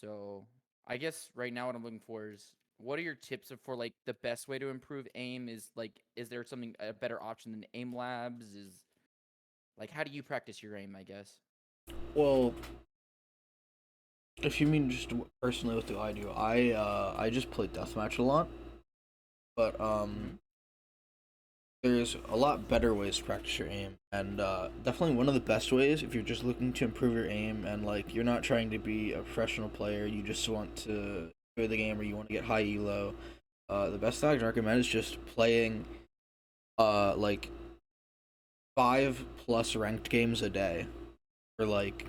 So I guess right now what I'm looking for is what are your tips for like the best way to improve aim? Is there something a better option than aim labs? Is like how do you practice your aim, I guess? Well, if you mean just personally, what do I do? I just play deathmatch a lot, but Hmm. there's a lot better ways to practice your aim, and definitely one of the best ways if you're just looking to improve your aim and like you're not trying to be a professional player, you just want to enjoy the game or you want to get high elo. The best thing I can recommend is just playing like 5+ ranked games a day for like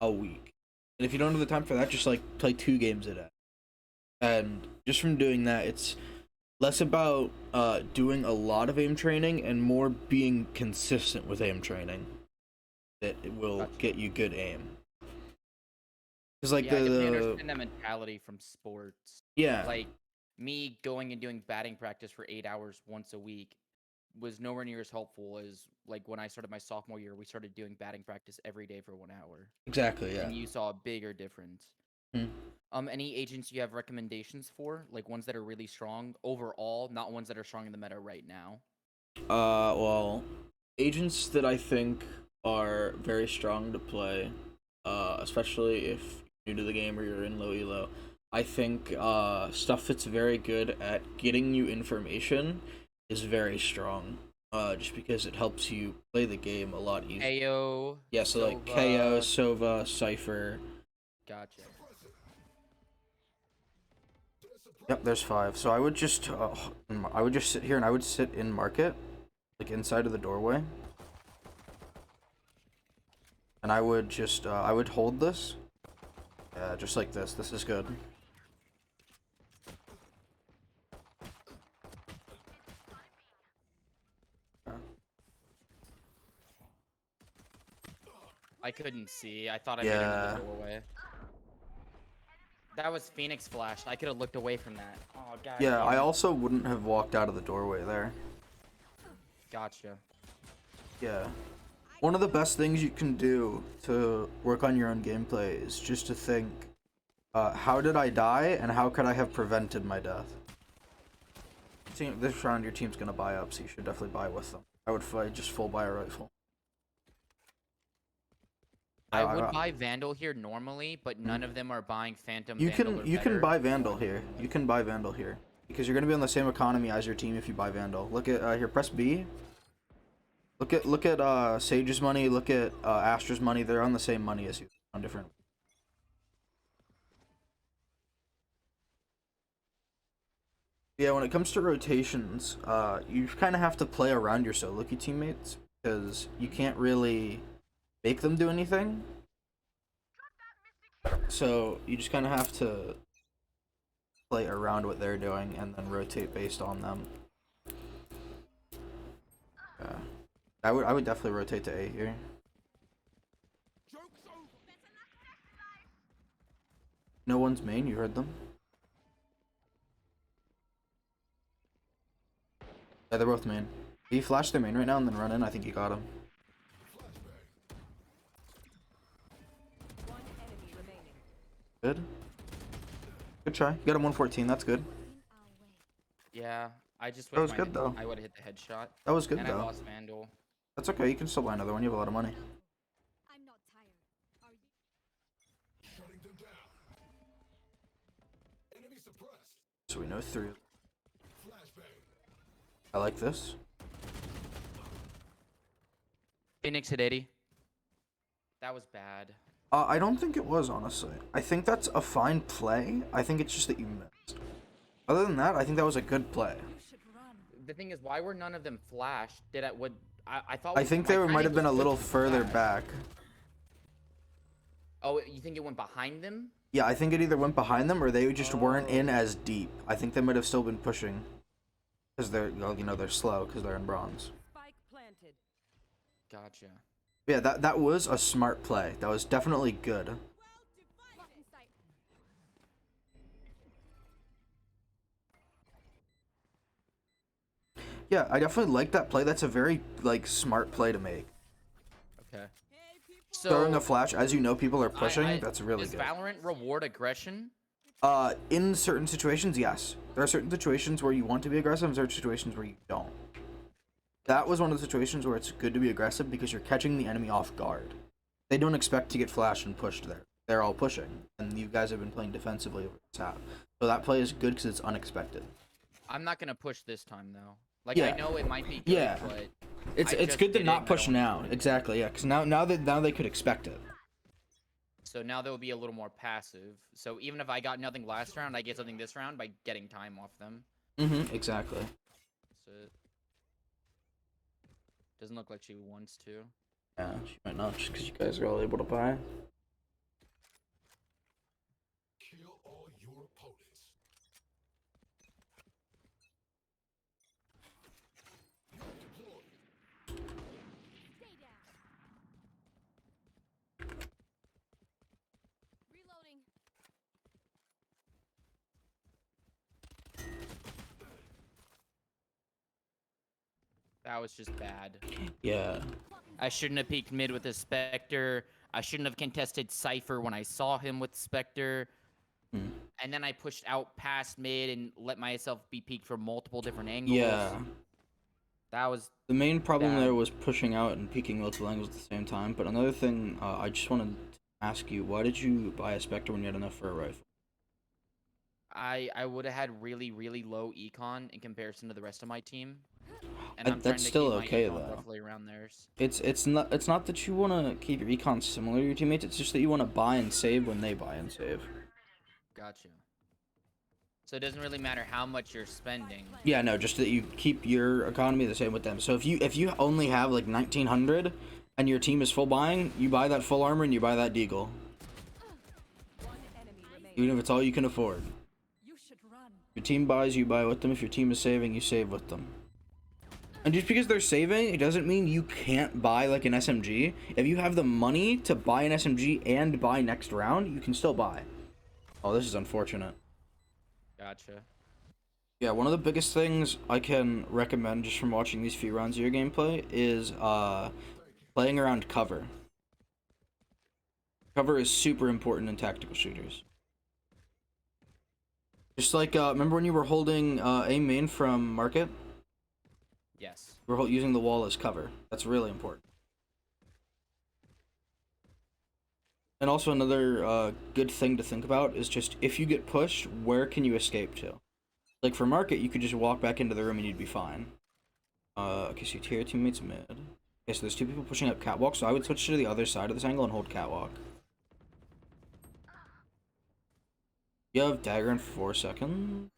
a week. And if you don't have the time for that, just like play 2 games a day. And just from doing that, it's less about doing a lot of aim training and more being consistent with aim training that it will Gotcha. get you good aim. Because like Yeah, I definitely the understand that mentality from sports. yeah, Like me going and doing batting practice for 8 hours once a week was nowhere near as helpful as like when I started my sophomore year, we started doing batting practice every day for 1 hour. exactly, yeah. And you saw a bigger difference. Hmm. Any agents you have recommendations for? Like ones that are really strong overall, not ones that are strong in the meta right now. Well, agents that I think are very strong to play, especially if you're new to the game or you're in low elo. I think stuff that's very good at getting you information is very strong. Just because it helps you play the game a lot easier. Kayo, Yeah, so like Kayo, Sova, Sova, Cypher. gotcha. Yep, there's 5. So I would just sit here and I would sit in market, like inside of the doorway, and I would hold this. Yeah, just like this. This is good. I couldn't see. I thought I made it into the Yeah. doorway. That was Phoenix Flash. I could have looked away from that. Oh, god Yeah, I damn it. also wouldn't have walked out of the doorway there. Gotcha. Yeah. One of the best things you can do to work on your own gameplay is just to think, how did I die and how could I have prevented my death? This round your team's gonna buy up, so you should definitely buy with them. I would fight just full buy a rifle. I would I, buy Vandal here normally, but hmm. none of them are buying Phantom Vandal or You can better, buy so Vandal I'm here. doing You this. can buy Vandal here because you're gonna be on the same economy as your team if you buy Vandal. Look at here. Press B. Look at Sage's money. Look at Astra's money. They're on the same money as you on different. Yeah, when it comes to rotations, you kind of have to play around your solo queue teammates because you can't really make them do anything. So you just kind of have to play around what they're doing and then rotate based on them. Yeah, I would definitely rotate to A here. No one's main. You heard them. Yeah, they're both main. He flashed their main right now and then run in. I think he got him. Good. Good try. You got him 114. That's good. Yeah, I just That wish was good though. I would have hit the headshot. That was good And I though. lost Vandal. That's okay. You can still buy another one. You have a lot of money. So we know 3. I like this. Phoenix hit 80. That was bad. I don't think it was, honestly. I think that's a fine play. I think it's just that you missed. Other than that, I think that was a good play. The thing is, why were none of them flashed? Did I would I thought I think my they might timing have was been a good little to further flash. back. Oh, you think it went behind them? Yeah, I think it either went behind them or they just weren't in Oh, as deep. I think they might have still been pushing because they're, well, you know, they're slow because they're in bronze. gotcha. Yeah, that was a smart play. That was definitely good. Yeah, I definitely like that play. That's a very like smart play to make. Okay. throwing a So flash as you know people are pushing, I that's really does good. Valorant reward aggression? In certain situations, yes. There are certain situations where you want to be aggressive and certain situations where you don't. That was one of the situations where it's good to be aggressive because you're catching the enemy off guard. They don't expect to get flashed and pushed there. They're all pushing, and you guys have been playing defensively over this half. So that play is good because it's unexpected. I'm not gonna push this time though. Like Yeah. I know it might be good, Yeah. but It's I just good to did it not and I push don't wanna now. do it again. Exactly, yeah. Because now they could expect it. So now they'll be a little more passive. So even if I got nothing last round, I get something this round by getting time off them. Exactly. That's it. Doesn't look like she wants to. Yeah, she might not just because you guys are all able to buy. Kill all your opponents. Stay down. Reloading. That was just bad. Yeah. I shouldn't have peeked mid with a Spectre. I shouldn't have contested Cypher when I saw him with Spectre. And then I pushed out past mid and let myself be peeked from multiple different angles. Yeah. That was The main problem bad. there was pushing out and peeking multiple angles at the same time. But another thing, I just wanted to ask you, why did you buy a Spectre when you had enough for a rifle? I would have had really, really low econ in comparison to the rest of my team. And I'm trying That's to still keep my okay econ though. roughly around theirs. It's not that you want to keep your econ similar to your teammates. It's just that you want to buy and save when they buy and save. Gotcha. So it doesn't really matter how much you're spending. Yeah, no, just that you keep your economy the same with them. So if you only have like 1900 and your team is full buying, you buy that full armor and you buy that deagle. One enemy remaining. Even if it's all you can afford. You should run. If your team buys, you buy with them. If your team is saving, you save with them. And just because they're saving, it doesn't mean you can't buy like an SMG. If you have the money to buy an SMG and buy next round, you can still buy. Oh, this is unfortunate. Gotcha. Yeah, one of the biggest things I can recommend just from watching these few rounds of your gameplay is playing around cover. Cover is super important in tactical shooters. Just like, remember when you were holding A main from market? Yes. We're using the wall as cover. That's really important. And also another good thing to think about is just if you get pushed, where can you escape to? Like for market, you could just walk back into the room and you'd be fine. Okay, so you tear your teammates mid. Okay, so there's two people pushing up catwalk, so I would switch to the other side of this angle and hold catwalk. You have dagger in 4 seconds.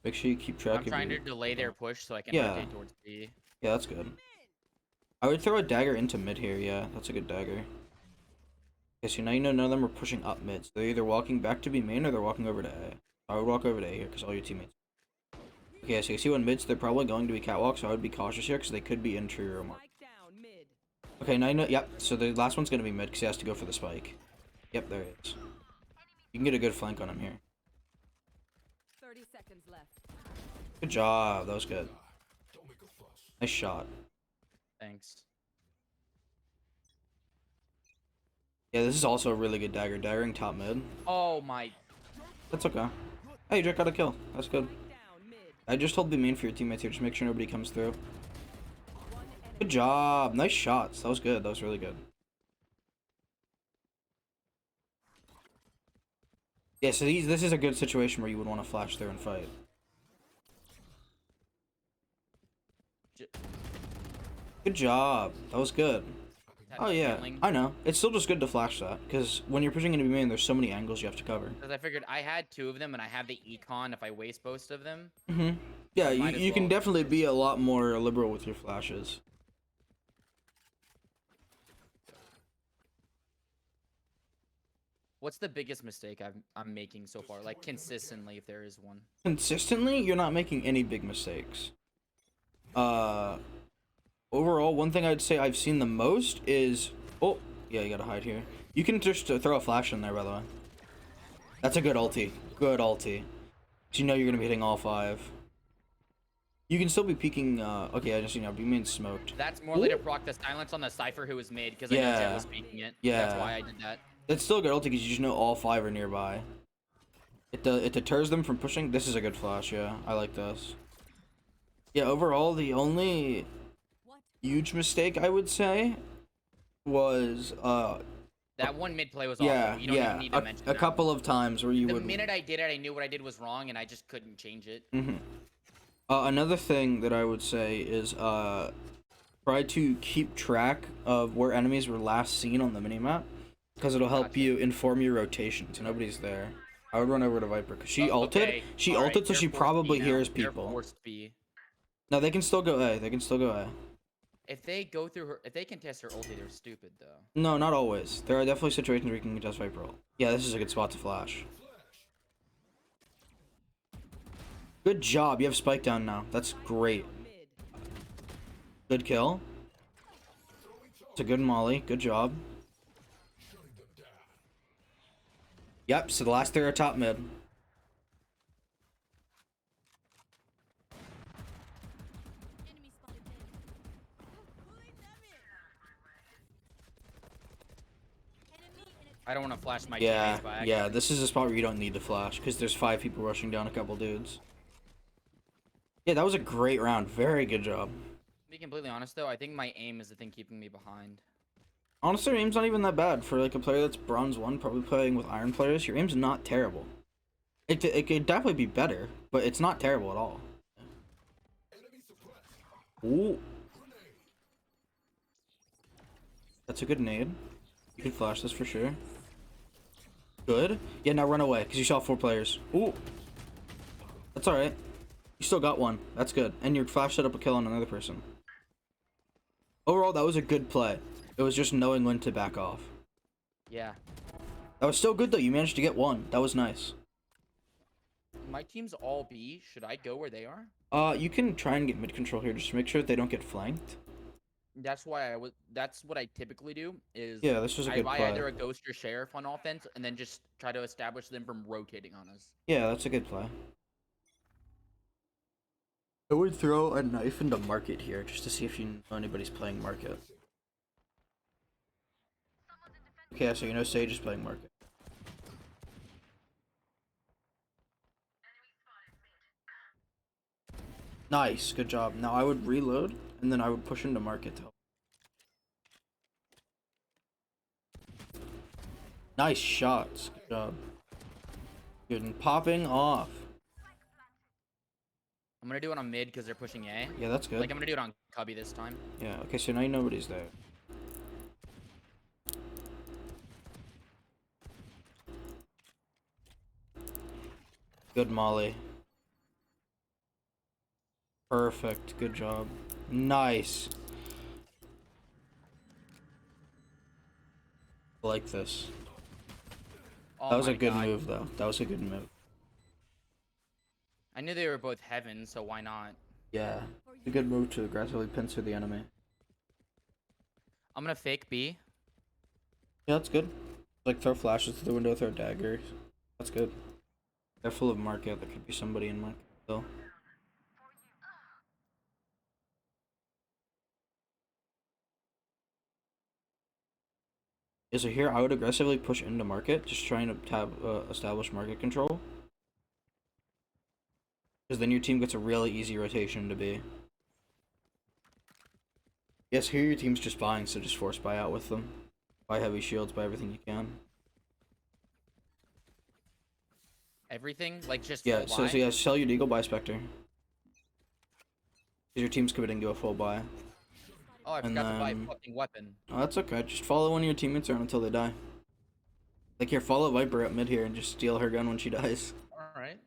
Make sure you keep track I'm of trying your... to delay their push so I can Yeah. rotate towards B. Yeah, that's good. I would throw a dagger into mid here, yeah. That's a good dagger. Okay, so now you know none of them are pushing up mid. So they're either walking back to B main or they're walking over to A. I would walk over to A here because all your teammates... Okay, so you see when mids, they're probably going to be catwalk, so I would be cautious here because they could be in tree or mark. Spike down mid. Okay, now you know... Yep, so the last one's going to be mid because he has to go for the spike. Yep, there he is. You can get a good flank on him here. 30 seconds left. Good job, that was good. Don't make a fuss. Nice shot. Thanks. Yeah, this is also a really good dagger. Daggering top mid. Oh my. That's okay. Hey, you just got a kill. That's good. Spike down mid. I just hold the main for your teammates here. Just make sure nobody comes through. One enemy. Good job. Nice shots. That was good. That was really good. Yeah, so this is a good situation where you would want to flash through and fight. Good job. That was good. Oh yeah, I know. It's still just good to flash that, because when you're pushing into B main, there's so many angles you have to cover. Because I figured I had 2 of them and I have the econ if I waste both of them. Yeah, Might as you can well. definitely be a lot more liberal with your flashes. What's the biggest mistake I'm making so far? Like consistently, if there is one. Consistently, you're not making any big mistakes. Overall, one thing I'd say I've seen the most is... Oh, yeah, you gotta hide here. You can just throw a flash in there, by the way. That's a good ulti. Good ulti. So you know you're gonna be hitting all 5. You can still be peeking. Okay, I just you being smoked. That's more like to proc the silence on the Cypher who was mid because I know Jet Yeah. was speaking it. Yeah. That's why I did that. It's still good ulti because you just know all 5 are nearby. It deters them from pushing. This is a good flash. Yeah, I like this. Yeah, overall the only huge mistake I would say was That one mid play was yeah, awful. You don't even need to mention a that. couple of times where you The would. minute I did it, I knew what I did was wrong, and I just couldn't change it. Another thing that I would say is try to keep track of where enemies were last seen on the minimap, because it'll help Gotcha. you inform your rotations. Nobody's there. I would run over to Viper because she ulted. Okay. She All right, ulted, so they're she forced probably B now. hears They're people. forced B. No, they can still go A. They can still go A. If they go through her, if they contest her ulti, they're stupid though. No, not always. There are definitely situations where you can contest Viper ult. Yeah, this is a good spot to flash. Good job. You have spike down now. That's great. Mid. Good kill. It's a good molly. Good job. Yep, so the last 3 are top mid. Enemy spotted mid. Pulling them in. Enemy in a I don't want to flash my Yeah, teammates by yeah, accident. this is a spot where you don't need to flash, because there's 5 people rushing down a couple dudes. Yeah, that was a great round. Very good job. To be completely honest though, I think my aim is the thing keeping me behind. Honestly, your aim's not even that bad. For like a player that's bronze 1, probably playing with iron players, your aim's not terrible. It could definitely be better, but it's not terrible at all. Ooh. That's a good nade. You can flash this for sure. Good. Yeah, now run away, because you saw 4 players. Ooh. That's alright. You still got 1. That's good. And your flash set up a kill on another person. Overall, that was a good play. It was just knowing when to back off. Yeah. That was still good, though. You managed to get 1. That was nice. My team's all B. Should I go where they are? You can try and get mid control here just to make sure that they don't get flanked. That's why I would. That's what I typically do. Is Yeah, this was a I good buy play. either a ghost or sheriff on offense, and then just try to establish them from rotating on us. Yeah, that's a good play. I would throw a knife into market here just to see if you know anybody's playing market. Okay, so you know Sage is playing market. Nice, good job. Now I would reload, and then I would push into market to help. Nice shots. Good job. Good, and popping off. I'm gonna do it on mid because they're pushing A. Yeah, that's good. Like I'm gonna do it on Cubby this time. Yeah, okay, so now you know nobody's there. Good molly. Perfect, good job. Nice. I like this. Oh That was my a good God. move, though. That was a good move. I knew they were both heaven, so why not? Yeah. A good move to aggressively pincer the enemy. I'm gonna fake B. Yeah, that's good. Like, throw flashes through the window, throw daggers. That's good. They're full of market. There could be somebody in market, though. Yeah, so here I would aggressively push into market, just trying to establish market control. Because then your team gets a really easy rotation to be. Yes, here your team's just buying, so just force buy out with them. Buy heavy shields, buy everything you can. Everything like just Yeah, full so buy? yeah, sell your Deagle, buy Spectre. Because your team's committing to a full buy. Oh, I and forgot to buy a then- fucking weapon. Oh, that's okay. Just follow one of your teammates around until they die. Like here, follow Viper up mid here and just steal her gun when she dies. All right.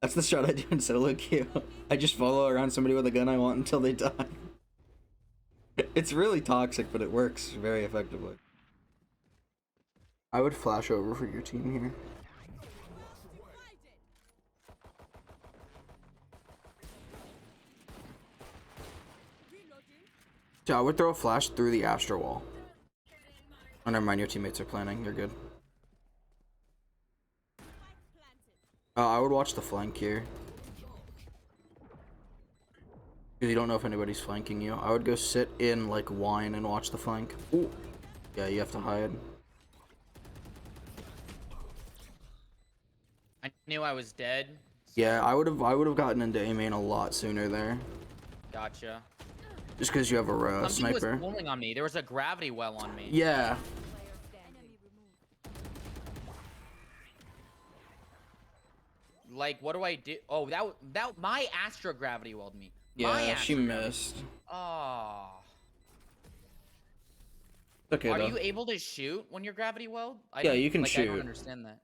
That's the strat I do in solo queue. I just follow around somebody with a gun I want until they die. It's really toxic, but it works very effectively. I would flash over for your team here. Yeah, I would throw a flash through the Astra wall. Oh, never mind, your teammates are planning. You're good. I would watch the flank here. Because you don't know if anybody's flanking you. I would go sit in like wine and watch the flank. Ooh. Yeah, you have to hide. I knew I was dead. Yeah, I would have gotten into A main a lot sooner there. Gotcha. Just because you have a Something sniper. was pulling on me. There was a gravity well on me. Yeah. Player standing. Enemy removed. Like, what do I do? Oh, that my Astra gravity welled me. Yeah, she missed. Oh. Okay, Are though. you able to shoot when you're gravity welled? Yeah, you can I shoot. don't understand that.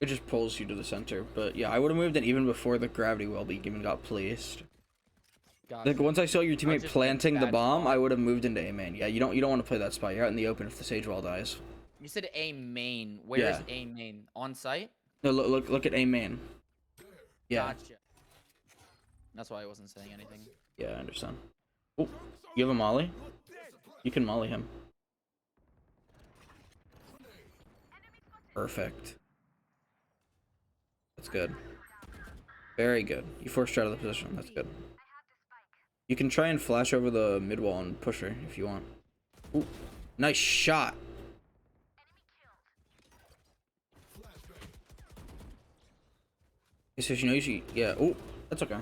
It just pulls you to the center. But yeah, I would have moved in even before the gravity well even got placed. Gotcha. Like once I saw your teammate just planting in a the bad bomb, spot. I would have moved into A main. Yeah, you don't want to play that spot. You're out in the open if the sage wall dies. You said A main. Where's Yeah. A main? On site? No, look at A main. Yeah. Gotcha. That's why I wasn't saying anything. Yeah, I understand. Oh, you have a molly? You can molly him. Perfect. That's good. Very good. You forced her out of the position. That's good. You can try and flash over the mid wall and push her if you want. Ooh, nice shot. So you know yeah. Oh, that's okay.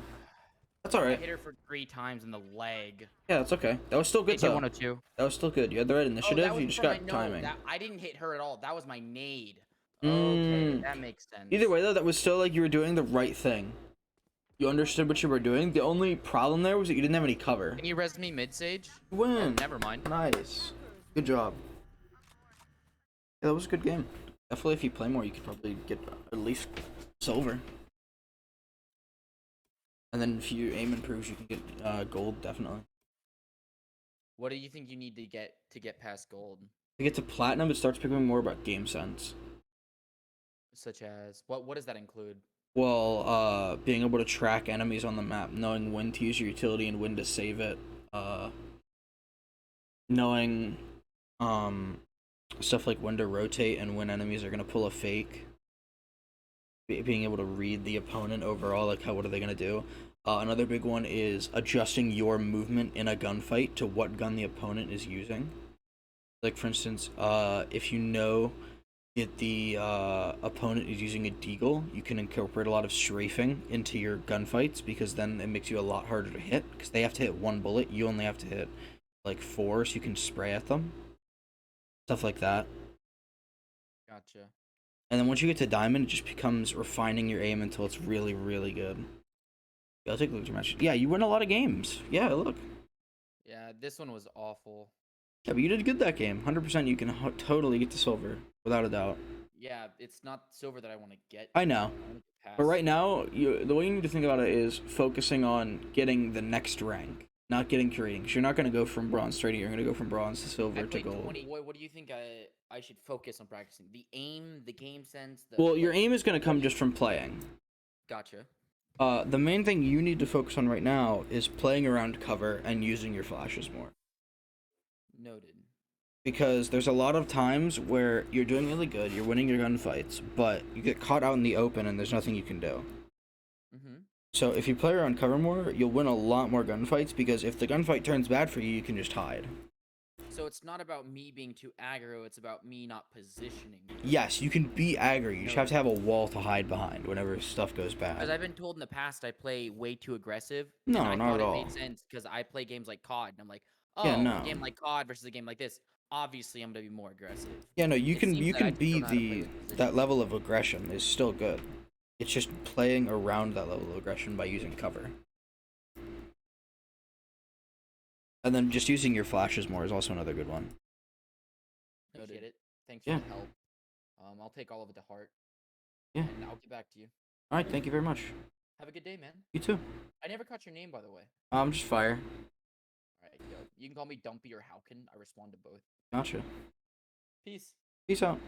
That's all I right. hit her for 3 times in the leg. Yeah, that's okay. That was still good though. 102. That was still good. You had the right Oh, initiative. that was You just for my- got no, timing. I didn't hit her at all. That was my nade. Mm. Okay, that makes sense. Either way though, that was still like you were doing the right thing. You understood what you were doing. The only problem there was that you didn't have any cover. Can you res me mid sage? You win. Oh, never mind. Nice. Good job. Yeah, that was a good game. Definitely, if you play more, you could probably get at least silver. And then if you aim improves, you can get gold, definitely. What do you think you need to get past gold? To get to platinum, it starts becoming more about game sense. Such as what does that include? Well, being able to track enemies on the map, knowing when to use your utility and when to save it, knowing stuff like when to rotate and when enemies are gonna pull a fake, being able to read the opponent overall, like what are they gonna do. Another big one is adjusting your movement in a gunfight to what gun the opponent is using. Like for instance, if you know that the opponent is using a deagle, you can incorporate a lot of strafing into your gunfights because then it makes you a lot harder to hit because they have to hit 1 bullet. You only have to hit like 4, so you can spray at them. Stuff like that. Gotcha. And then once you get to diamond, it just becomes refining your aim until it's really, really good. Yeah, I'll take a look at your match. Yeah, you win a lot of games. Yeah, look. Yeah, this one was awful. Yeah, but you did good that game. 100% you can totally get to silver, without a doubt. Yeah, it's not silver that I want to get. I know. I wanna get past. But right now, the way you need to think about it is focusing on getting the next rank, not getting curating. Because you're not going to go from bronze straight to you're going to go from bronze to I silver to played gold. 20. What do you think I should focus on practicing? The aim, the game sense. Well, your aim is going to come just from playing. Gotcha. The main thing you need to focus on right now is playing around cover and using your flashes more. Noted. Because there's a lot of times where you're doing really good, you're winning your gunfights, but you get caught out in the open and there's nothing you can do. Mhm. So if you play around cover more, you'll win a lot more gunfights because if the gunfight turns bad for you, you can just hide. So it's not about me being too aggro. It's about me not positioning. Yes, you can be aggro. You just have to have a wall to hide behind whenever stuff goes Because bad. I've been told in the past I play way too aggressive. No, and I not thought at all. It made sense because I play games like COD, and I'm like, oh, Yeah, no. a game like COD versus a game like this. Obviously, I'm gonna be more aggressive. Yeah, no, you It can seems that I just be don't know how to play with that position. level of aggression is still good. It's just playing around that level of aggression by using cover. And then just using your flashes more is also another good one. Appreciate it. Thanks Yeah. for the help. I'll take all of it to heart. Yeah. And I'll get back to you. All right, thank you very much. Have a good day, man. You too. I never caught your name, by the way. I'm just fire. All right, yo. You can call me Dumpy or Howkin. I respond to both. Gotcha. Peace. Peace out.